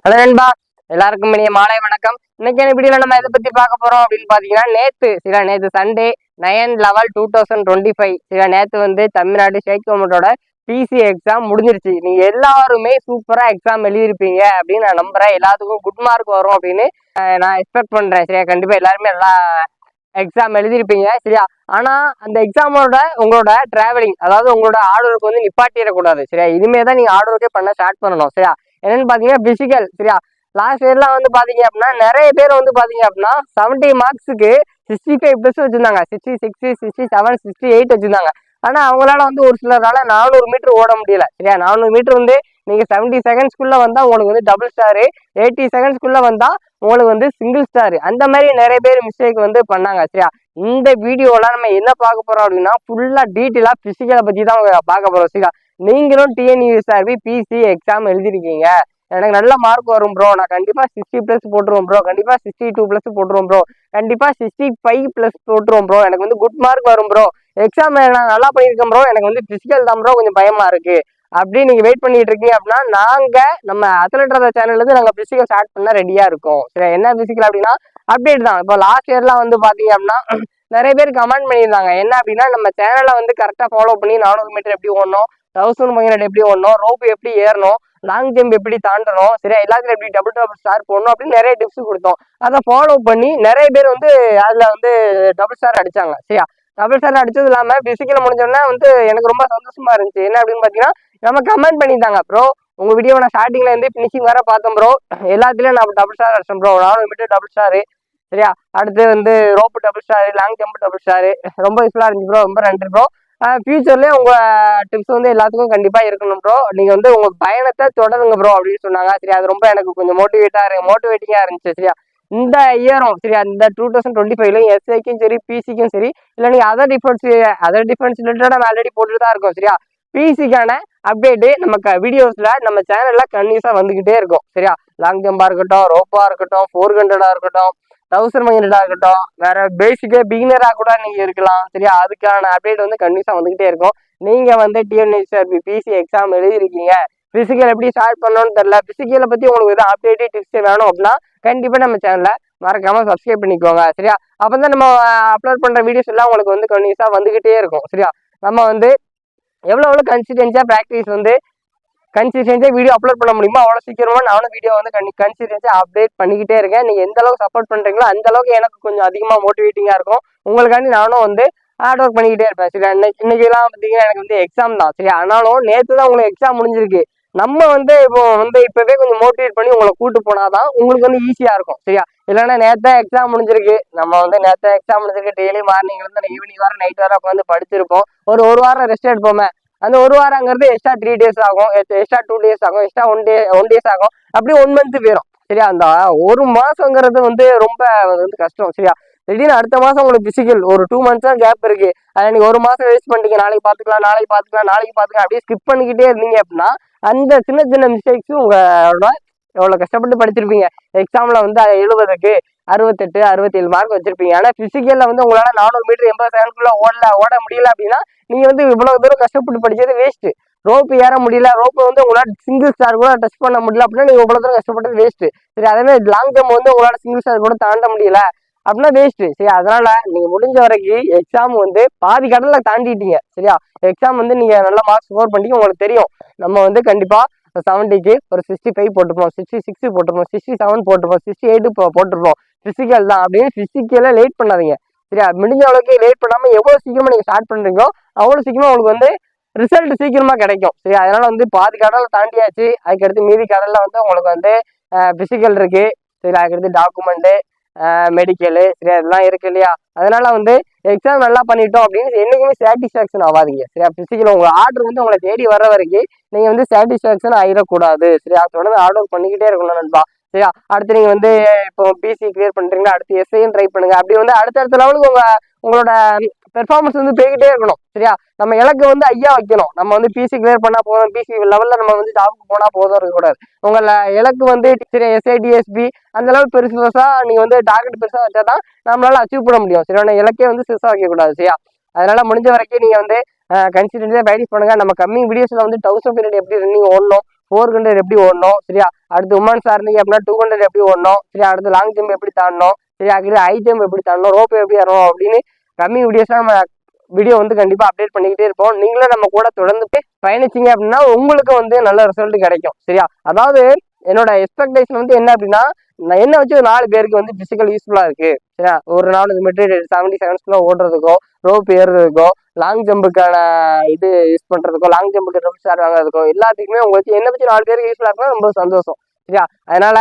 Hello நண்பா, எல்லாருக்கும் இனிய மாலை வணக்கம். இன்னைக்கு வீடியோல நம்ம எதை பத்தி பார்க்க போறோம் அப்படின்னு பாத்தீங்கன்னா, நேத்து சண்டே 9/11/2025 நேத்து தமிழ்நாடு ஸ்டேட் கவர்மெண்டோட பிசி எக்ஸாம் முடிஞ்சிருச்சு. நீங்க எல்லாருமே சூப்பரா எக்ஸாம் எழுதிருப்பீங்க அப்படின்னு நான் நம்புறேன். எல்லாத்துக்கும் குட் மார்க் வரும் அப்படின்னு நான் எக்ஸ்பெக்ட் பண்றேன். சரியா, கண்டிப்பா எல்லாருமே நல்லா எக்ஸாம் எழுதிருப்பீங்க. சரியா, ஆனா அந்த எக்ஸாமோட உங்களோட டிராவலிங், அதாவது உங்களோட ஹார்ட் ஒர்க் நிப்பாட்டிடக்கூடாது. சரியா, இனிமேதான் நீங்க ஹார்ட் ஒர்க்கே பண்ண ஸ்டார்ட் பண்ணணும். சரியா, என்னன்னு பாத்தீங்கன்னா பிசிக்கல். சரியா, லாஸ்ட் இயர்லாம் பாத்தீங்க அப்படின்னா நிறைய பேர் பாத்தீங்க அப்படின்னா 70 மார்க்ஸுக்கு 65+ வச்சிருந்தாங்க. 66, 67, 68 வச்சிருந்தாங்க. ஆனா அவங்களால ஒரு சிலரால 400 மீட்டர் ஓட முடியல. சரியா, 400 மீட்டர் நீங்க 70 செகண்ட்ஸ்குள்ள வந்தா உங்களுக்கு டபுள் ஸ்டாரு, 80 செகண்ட்ஸ்குள்ள வந்தா உங்களுக்கு சிங்கிள் ஸ்டார். அந்த மாதிரி நிறைய பேர் மிஸ்டேக் பண்ணாங்க. சரியா, இந்த வீடியோல நம்ம என்ன பார்க்க போறோம் அப்படின்னா ஃபுல்லா டீட்டெயிலா பிசிக்கலை பத்தி தான் பார்க்க போறோம். சரியா, நீங்களும் டிஎன்யூஎஸ்ஆர்பி பிசி எக்ஸாம் எழுதிருக்கீங்க, எனக்கு நல்ல மார்க் வரும் ப்ரோ, நான் கண்டிப்பா 60+ போட்டுருவோம் ப்ரோ, கண்டிப்பா 62+ போட்டுருவோம் ப்ரோ, கண்டிப்பா 65+ போட்டுருவோம் ப்ரோ, எனக்கு குட் மார்க் வரும் ப்ரோ, எக்ஸாம் நான் நல்லா பண்ணியிருக்கேன் ப்ரோ, எனக்கு பிசிக்கல் தான் ப்ரோ கொஞ்சம் பயமா இருக்கு அப்படின்னு நீங்க வெயிட் பண்ணிட்டு இருக்கீங்க அப்படின்னா, நம்ம அத்லெட் ரதா சேனல்ல இருந்து நாங்க பிசிக்கல் ஸ்டார்ட் பண்ண ரெடியா இருக்கோம். சரி, என்ன பிசிக்கல் அப்படின்னா அப்டேட் தான். இப்போ லாஸ்ட் இயர்லாம் பாத்தீங்க அப்படின்னா நிறைய பேர் கமெண்ட் பண்ணியிருந்தாங்க. என்ன அப்படின்னா, நம்ம சேனலை கரெக்டா ஃபாலோ பண்ணி 400 மீட்டர் எப்படி ஓடணும், 1500 எப்படி ஓடணும், ரோப் எப்படி ஏறணும், லாங் ஜம்ப் எப்படி தாண்டணும், சரியா, எல்லாத்துக்கும் எப்படி டபுள் ஸ்டார் போடணும் அப்படின்னு நிறைய டிப்ஸ் கொடுத்தோம். அதை ஃபாலோ பண்ணி நிறைய பேர் அதுல டபுள் ஸ்டார் அடிச்சாங்க. சரியா, டபுள் ஸ்டார் அடிச்சது இல்லாம பிசிக்கல் முடிஞ்சோடனே எனக்கு ரொம்ப சந்தோஷமா இருந்துச்சு. என்ன அப்படின்னு பாத்தீங்கன்னா, நம்ம கமெண்ட் பண்ணிட்டாங்க, ப்ரோ உங்க வீடியோ நான் ஸ்டார்டிங்ல இருந்து பினிஷிங் வர பார்த்தோம் ப்ரோ, எல்லாத்துலயும் நான் டபுள் ஸ்டார் அடிச்சேன் ப்ரோ, 400 மீட்டர் டபுள் ஸ்டாரு. சரியா, அடுத்து rope double star, long jump double star, ரொம்ப யூஸ்ஃபுல்லா இருந்துச்சு ப்ரோ, ரொம்ப நன்றி ப்ரோ. ஃபியூச்சர்லயே உங்க டிப்ஸ் எல்லாத்துக்கும் கண்டிப்பா இருக்கணும் ப்ரோ, நீங்க உங்க பயணத்தை தொடருங்க ப்ரோ அப்படின்னு சொன்னாங்க. சரி, அது ரொம்ப எனக்கு கொஞ்சம் மோட்டிவேட்டிங்கா இருந்துச்சு. சரியா, இந்த இயரும் சரியா, இந்த 2025லயும் எஸ்ஐக்கும் சரி பிசிக்கும் சரி, இல்லை நீங்க அதர் டிஃபென்ஸ் ரிலேட்டடா ஆல்ரெடி போட்டுட்டு தான் இருக்கோம். சரியா, பிசிக்கான அப்டேட்டு நமக்கு வீடியோஸ்ல நம்ம சேனல்ல கன்யூஸா வந்துகிட்டே இருக்கும். சரியா, லாங் ஜம்பா இருக்கட்டும், ரோப்பா இருக்கட்டும், 400 இருக்கட்டும், 1500 இருக்கட்டும், வேற பேசிக்கா பிகினரா கூட நீங்க இருக்கலாம். சரியா, அதுக்கான அப்டேட் கன்யூஸா வந்துகிட்டே இருக்கும். நீங்க டிஎன்எஸ்ஆர்பி பிசி எக்ஸாம் எழுதிருக்கீங்க, பிசிக்கல் எப்படி ஸ்டார்ட் பண்ணணும்னு தெரியல, பிசிக்கலை பத்தி உங்களுக்கு எதாவது அப்டேட் டிப்ஸ் வேணும் அப்படின்னா கண்டிப்பா நம்ம சேனலை மறக்காம சப்ஸ்கிரைப் பண்ணிக்கோங்க. சரியா, அப்பதான் நம்ம அப்லோட் பண்ற வீடியோஸ் எல்லாம் உங்களுக்கு கன்யூஸா வந்துகிட்டே இருக்கும். சரியா, நம்ம எவ்வளவு கன்சிஸ்டன்ஸா கன்சிஸ்டன்ஸா வீடியோ அப்லோட் பண்ண முடியுமோ அவ்வளவு சீக்கிரமா நானும் வீடியோ கன்சிஸ்டன்ஸா அப்டேட் பண்ணிக்கிட்டே இருக்கேன். நீங்க எந்த அளவுக்கு சப்போர்ட் பண்றீங்களோ அந்த அளவுக்கு எனக்கு கொஞ்சம் அதிகமா மோட்டிவேட்டிங்கா இருக்கும். உங்களுக்காண்டி நானும் ஹார்ட் ஒர்க் பண்ணிக்கிட்டே இருப்பேன். சரி, இன்னைக்கு எல்லாம் பாத்தீங்கன்னா எனக்கு எக்ஸாம் தான். சரி, ஆனாலும் நேத்து தான் உங்களுக்கு எக்ஸாம் முடிஞ்சிருக்கு. நம்ம இப்போ இப்பவே கொஞ்சம் மோட்டிவேட் பண்ணி உங்களை கூட்டு போனாதான் உங்களுக்கு ஈஸியா இருக்கும். சரியா, இல்லைன்னா நேத்தா எக்ஸாம் முடிஞ்சிருக்கு, நம்ம நேத்தா எக்ஸாம் முடிஞ்சிருக்கு, டெய்லி மார்னிங்ல இருந்து ஈவினிங் வர நைட் வர உட்காந்து படிச்சிருப்போம். ஒரு வாரம் ரெஸ்ட் எடுப்போமே, அந்த ஒரு வாரங்கிறது எக்ஸ்ட்ரா 3 days ஆகும், எக்ஸ்ட்ரா 2 days ஆகும், எக்ஸ்ட்ரா ஒன் டேஸ் ஆகும், அப்படியே 1 month போயிடும். சரியா, அந்த ஒரு மாசங்கிறது ரொம்ப கஷ்டம். சரியா, திடீர்னு அடுத்த மாசம் உங்களுக்கு பிசிக்கல் ஒரு 2 months தான் கேப் இருக்கு, அதை நீங்க ஒரு மாசம் வேஸ்ட் பண்ணிட்டீங்க, நாளைக்கு பாத்துக்கலாம் அப்படியே ஸ்கிப் பண்ணிக்கிட்டே இருந்தீங்க அப்படின்னா அந்த சின்ன சின்ன மிஸ்டேக்ஸும் உங்களோட எவ்வளவு கஷ்டப்பட்டு படிச்சிருப்பீங்க, எக்ஸாம்ல 70க்கு 68, 67 மார்க் வச்சிருப்பீங்க. ஆனா பிசிக்கல்ல உங்களால 400 மீட்டர் 80 செகண்ட்குள்ள ஓட முடியல அப்படின்னா நீங்க இவ்வளவு தூரம் கஷ்டப்பட்டு படிச்சது வேஸ்ட். ரோப்பு ஏற முடியல, ரோப்பு உங்களால சிங்கிள் ஸ்டார் கூட டச் பண்ண முடியல அப்படின்னா நீங்க இவ்வளவு தூரம் கஷ்டப்பட்டது வேஸ்ட். சரி, அதே மாதிரி லாங் ஜம்ப் உங்களால சிங்கிள் ஸ்டார் கூட தாண்ட முடியல அப்படின்னா வேஸ்ட். சரி, அதனால நீங்க முடிஞ்ச வரைக்கும் எக்ஸாம் பாதி கடல்ல தாண்டிட்டீங்க. சரியா, எக்ஸாம் நீங்க நல்ல மார்க் ஸ்கோர் பண்ணிட்டீங்க. உங்களுக்கு தெரியும் நம்ம கண்டிப்பா 70க்கு ஒரு 65 போட்டுருப்போம், 66 போட்டுருப்போம், 67 போட்டுருப்போம், 68 போட்டுருப்போம். பிசிக்கல் தான் அப்படின்னு பிசிக்கல லேட் பண்ணாதீங்க. சரியா, முடிஞ்ச அளவுக்கு லேட் பண்ணாம எவ்வளவு சீக்கிரமா நீங்க ஸ்டார்ட் பண்றீங்களோ அவ்வளவு சீக்கிரமா உங்களுக்கு ரிசல்ட் சீக்கிரமா கிடைக்கும். சரி, அதனால பாதி கடலை தாண்டியாச்சு. அதுக்கடுத்து மீதி கடல்ல உங்களுக்கு பிசிக்கல் இருக்கு. சரி, அதுக்கடுத்து டாக்குமெண்ட், மெடிக்கலு, சரி அதெல்லாம் இருக்கு இல்லையா. அதனால எக்ஸாம் நல்லா பண்ணிட்டோம் அப்படின்னு என்னைக்குமே சாட்டிஸ்பாக்சன் ஆகாதீங்க. சரியா, பிசிக்கல் உங்க ஆர்டர் உங்களை தேடி வர்ற வரைக்கும் நீங்க சாட்டிஸ்பாக்சன் ஆயிடக்கூடாது. சரியா, தொடர்ந்து ஆர்டர் பண்ணிக்கிட்டே இருக்கணும் நண்பா. சரியா, அடுத்து நீங்க இப்போ பிசி கிளியர் பண்றீங்களா, அடுத்து எஸ்ஐயும் ட்ரை பண்ணுங்க. அப்படி அடுத்தடுத்த லெவலுக்கு உங்களோட பெர்ஃபார்மன்ஸ் போய்கிட்டே இருக்கணும். சரியா, நம்ம இலக்கு ஐயா வைக்கணும். நம்ம பிசி கிளியர் பண்ணா போதும், பிசி லெவல்ல நம்ம ஜாபுக்கு போனா போதும் இருக்கக்கூடாது. உங்களை இலக்கு சரி எஸ்ஐ டிஎஸ்பி அந்த அளவுக்கு பெருசா நீங்க டார்கெட் பெருசா வச்சாதான் நம்மளால அச்சீவ் பண்ண முடியும். சரி, இலக்கே பெருசா வைக்க கூடாது. சரியா, அதனால முடிஞ்ச வரைக்கும் நீங்க கன்சிஸ்டன்ஸா ப்ராக்டிஸ் பண்ணுங்க. நம்ம கம்மிங் வீடியோஸ்ல 1000 பீரியட் எப்படி ரன்னிங் ஓடணும், 400 எப்படி ஓடணும் சரியா. அடுத்து உமன்ஸா இருந்தீங்க அப்படின்னா 200 எப்படி ஓடணும் சரியா. அடுத்து லாங் ஜம்ப் எப்படி தாண்டணும் சரியா. அடுத்து ஹை ஜம்ப் எப்படி தாண்டணும், ரோப் எப்படி ஏறணும் அப்படின்னு கம்மி வீடியோஸ்லாம் நம்ம வீடியோ வந்து கண்டிப்பா அப்டேட் பண்ணிக்கிட்டே இருப்போம். நீங்களும் நம்ம கூட தொடர்ந்து பயணிச்சிங்க அப்படின்னா உங்களுக்கு வந்து நல்ல ரிசல்ட் கிடைக்கும் சரியா. அதாவது என்னோட எக்ஸ்பெக்டேஷன் வந்து என்ன அப்படின்னா, நான் என்ன வச்சு 4 பேருக்கு வந்து பிசிக்கல் யூஸ்ஃபுல்லா இருக்கு சரியா. ஒரு 400 மீட்டர் 70 செகண்ட்ஸ்க்குள்ள ஓடுறதுக்கோ, ரோப் ஏறுறதுக்கோ, லாங் ஜம்புக்கான இது யூஸ் பண்றதுக்கோ, லாங் ஜம்புக்கு ட்ரிப் ஸ்டார் வாங்குறதுக்கோ எல்லாத்துக்குமே உங்களுக்கு என்ன வச்சு 4 பேருக்கு யூஸ்ஃபுல்லா இருக்குன்னா ரொம்ப சந்தோஷம் சரியா. அதனால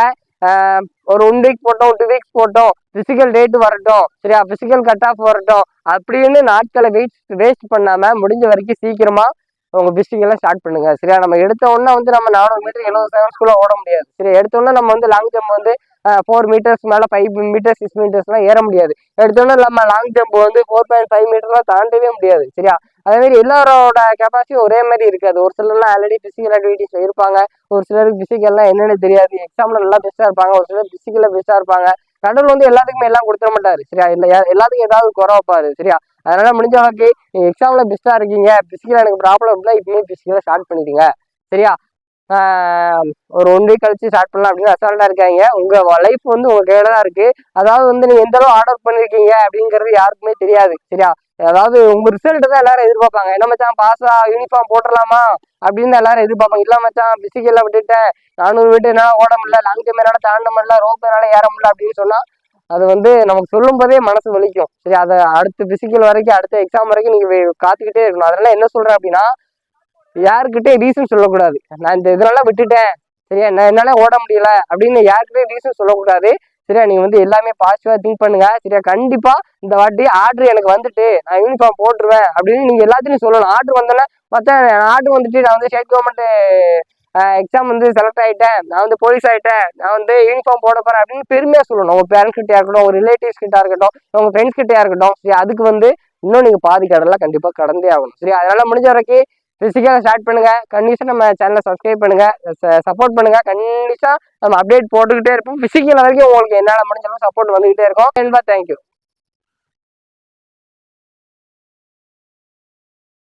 ஒரு 1 வீக் போட்டோம் 2 வீக்ஸ் போட்டோம், பிசிக்கல் டேட் வரட்டும் சரியா, பிசிக்கல் கட் ஆஃப் வரட்டும் அப்படின்னு நாட்களை வேஸ்ட் பண்ணாம முடிஞ்ச வரைக்கும் சீக்கிரமா உங்க பிசிக்கெல்லாம் ஸ்டார்ட் பண்ணுங்க சரியா. நம்ம எடுத்த உடனே வந்து நம்ம 400 மீட்டர் 70 செகண்ட்ஸ்குள்ள ஓட முடியாது சரி. எடுத்த உடனே நம்ம வந்து லாங் ஜம்ப் வந்து 4 மீட்டர்ஸ் மேல 5 மீட்டர்ஸ் 6 மீட்டர்ஸ்லாம் ஏற முடியாது. எடுத்தோடனே நம்ம லாங் ஜம்ப் வந்து 4.5 மீட்டர்லாம் தாண்டவே முடியாது சரியா. அதே மாதிரி எல்லாரோட கெப்பாசிட்டி ஒரே மாதிரி இருக்காது. ஒரு சிலர்லாம் ஆல்ரெடி பிசிக்கல் ஆக்டிவிட்டிஸ்ல இருப்பாங்க, ஒரு சிலருக்கு பிசிக்கல்லாம் என்னன்னு தெரியாது, எக்ஸாம்ல நல்லா பெஸ்டா இருப்பாங்க, ஒரு சிலர் பிசிக்கல்ல பெஸ்டா இருப்பாங்க. கடவுள் வந்து எல்லாத்துக்குமே எல்லாம் கொடுத்துட மாட்டாரு சரியா. இல்லை எல்லாத்துக்கும் ஏதாவது குறை வைப்பாரு சரியா. அதனால முடிஞ்ச அளவுக்கு நீங்க எக்ஸாம்ல பெஸ்டா இருக்கீங்க, பிசிக்கலா எனக்கு ப்ராப்ளம் இருந்தா இப்பவுமே பிசிக்கலா ஸ்டார்ட் பண்ணிடுங்க சரியா. ஒரு 1 வீக் கழிச்சு ஸ்டார்ட் பண்ணலாம் அப்படின்னு அசால்ட்டா இருக்காங்க. உங்க லைஃப் வந்து உங்க கையில தான் இருக்கு. அதாவது வந்து நீங்க எந்த அளவு ஆர்டர் பண்ணிருக்கீங்க அப்படிங்கிறது யாருக்குமே தெரியாது சரியா. அதாவது உங்க ரிசல்ட் தான் எல்லாரும் எதிர்பார்ப்பாங்க. என்ன மச்சான் பாஸா யூனிஃபார்ம் போட்டுடலாமா அப்படின்னு எல்லாரும் எதிர்பார்ப்பாங்க. இல்ல மச்சான் பிசிக்கல்ல விட்டுட்டேன், 400 விட்டு என்னால ஓட முடியல, லாங் ஜம்ப் என்னால தாண்ட முடியல, ரோப் என்னால ஏற முடியல அப்படின்னு சொன்னா அது வந்து நமக்கு சொல்லும் போதே மனசு வலிக்கும் சரி. அதை அடுத்த பிசிக்கல் வரைக்கும் அடுத்த எக்ஸாம் வரைக்கும் நீங்க காத்துக்கிட்டே இருக்கணும். அதனால என்ன சொல்றேன் அப்படின்னா, யாருக்கிட்டே ரீசன் சொல்லக்கூடாது. நான் இந்த இதனால விட்டுட்டேன் சரியா, நான் என்னால ஓட முடியல அப்படின்னு யாருக்கிட்டே ரீசன் சொல்லக்கூடாது சரியா. நீங்க வந்து எல்லாமே பாசிட்டிவா திங்க் பண்ணுங்க சரியா. கண்டிப்பா இந்த வாட்டி ஆர்டர் எனக்கு வந்துட்டு நான் யூனிஃபார்ம் போட்டுருவேன் அப்படின்னு நீங்க எல்லாத்தையும் சொல்லணும். ஆர்டர் வந்தோன்னா மற்ற ஆர்டர் வந்துட்டு நான் வந்து ஸ்டேட் கவர்மெண்ட் எக்ஸாம் வந்து செலக்ட் ஆயிட்டேன், நான் வந்து போலீஸ் ஆயிட்டேன், நான் வந்து யூனிஃபார்ம் போட போறேன் அப்படின்னு பெருமையா சொல்லணும். உங்க பேரண்ட்ஸ் கிட்டயா இருக்கட்டும், ஒரு ரிலேட்டிவ்ஸ் கிட்ட இருக்கட்டும், உங்க ஃப்ரெண்ட்ஸ் கிட்டயா இருக்கட்டும் சரி. அதுக்கு வந்து இன்னும் நீங்க பாதி கடலாம் கண்டிப்பா கடந்தே ஆகணும் சரி. அதனால முடிஞ்ச வரைக்கும் பிசிக்கலா ஸ்டார்ட் பண்ணுங்க. கண்டிப்பா நம்ம சேனலை சப்ஸ்கிரைப் பண்ணுங்க, சப்போர்ட் பண்ணுங்க. கண்டிப்பா நம்ம அப்டேட் போட்டுக்கிட்டே இருப்போம். பிசிக்கல் வரைக்கும் உங்களுக்கு என்னால முடிஞ்சாலும் சப்போர்ட் வந்துகிட்டே இருக்கும். தேங்க்யூ.